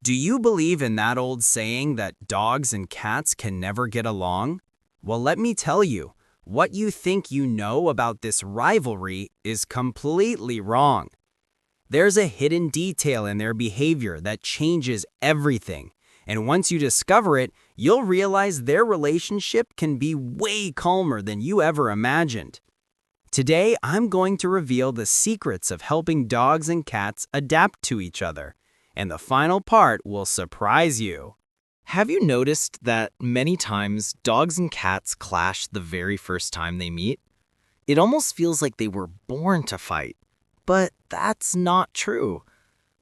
Do you believe in that old saying that dogs and cats can never get along? Well, let me tell you, what you think you know about this rivalry is completely wrong. There's a hidden detail in their behavior that changes everything. And once you discover it, you'll realize their relationship can be way calmer than you ever imagined. Today, I'm going to reveal the secrets of helping dogs and cats adapt to each other. And the final part will surprise you. Have you noticed that many times dogs and cats clash the very first time they meet? It almost feels like they were born to fight. But that's not true.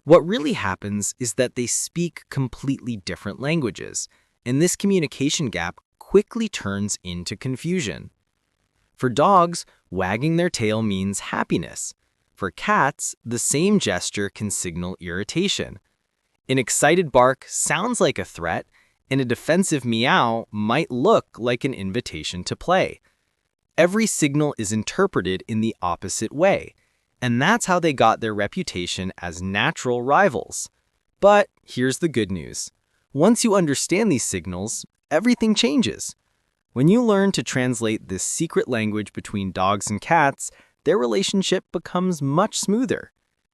What really happens is that they speak completely different languages, and this communication gap quickly turns into confusion. For dogs, wagging their tail means happiness. For cats, the same gesture can signal irritation. An excited bark sounds like a threat, and a defensive meow might look like an invitation to play. Every signal is interpreted in the opposite way, and that's how they got their reputation as natural rivals. But here's the good news. Once you understand these signals, everything changes. When you learn to translate this secret language between dogs and cats, their relationship becomes much smoother.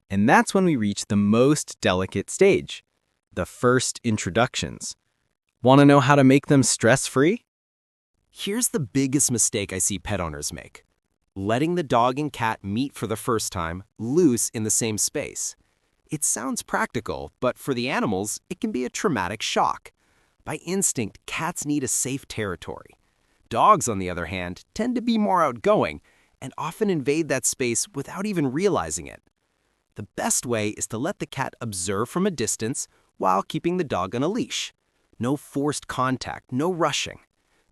And that's when we reach the most delicate stage, the first introductions. Want to know how to make them stress-free? Here's the biggest mistake I see pet owners make. Letting the dog and cat meet for the first time, loose in the same space. It sounds practical, but for the animals, it can be a traumatic shock. By instinct, cats need a safe territory. Dogs, on the other hand, tend to be more outgoing and often invade that space without even realizing it. The best way is to let the cat observe from a distance while keeping the dog on a leash. No forced contact, no rushing.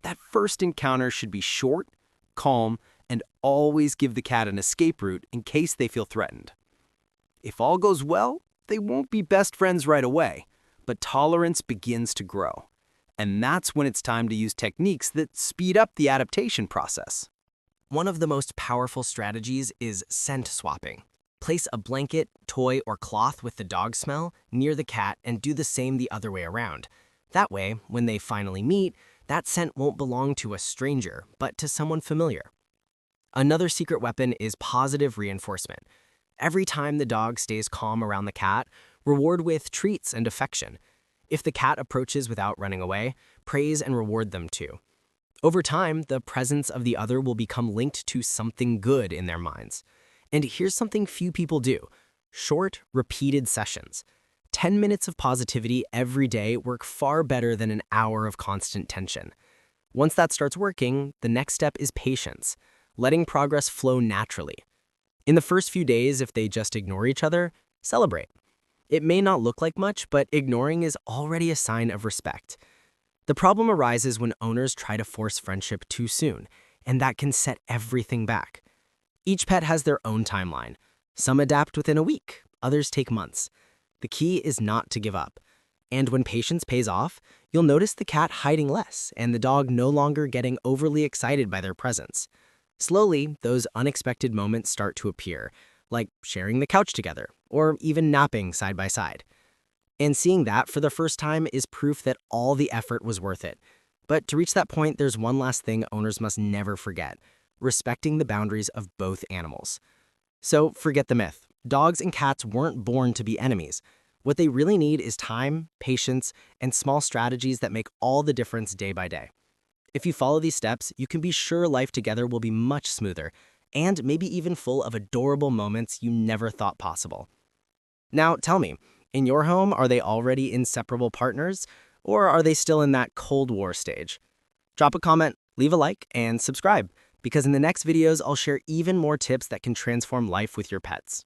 That first encounter should be short, calm, and always give the cat an escape route in case they feel threatened. If all goes well, they won't be best friends right away, but tolerance begins to grow. And that's when it's time to use techniques that speed up the adaptation process. One of the most powerful strategies is scent swapping. Place a blanket, toy, or cloth with the dog smell near the cat and do the same the other way around. That way, when they finally meet, that scent won't belong to a stranger, but to someone familiar. Another secret weapon is positive reinforcement. Every time the dog stays calm around the cat, reward with treats and affection. If the cat approaches without running away, praise and reward them too. Over time, the presence of the other will become linked to something good in their minds. And here's something few people do. Short, repeated sessions. 10 minutes of positivity every day work far better than an hour of constant tension. Once that starts working, the next step is patience, letting progress flow naturally. In the first few days, if they just ignore each other, celebrate. It may not look like much, but ignoring is already a sign of respect. The problem arises when owners try to force friendship too soon, and that can set everything back. Each pet has their own timeline. Some adapt within a week, others take months. The key is not to give up. And when patience pays off, you'll notice the cat hiding less and the dog no longer getting overly excited by their presence. Slowly, those unexpected moments start to appear, like sharing the couch together or even napping side by side. And seeing that for the first time is proof that all the effort was worth it. But to reach that point, there's one last thing owners must never forget: respecting the boundaries of both animals. So forget the myth. Dogs and cats weren't born to be enemies. What they really need is time, patience, and small strategies that make all the difference day by day. If you follow these steps, you can be sure life together will be much smoother, and maybe even full of adorable moments you never thought possible. Now tell me, in your home, are they already inseparable partners, or are they still in that Cold War stage? Drop a comment, leave a like, and subscribe, because in the next videos, I'll share even more tips that can transform life with your pets.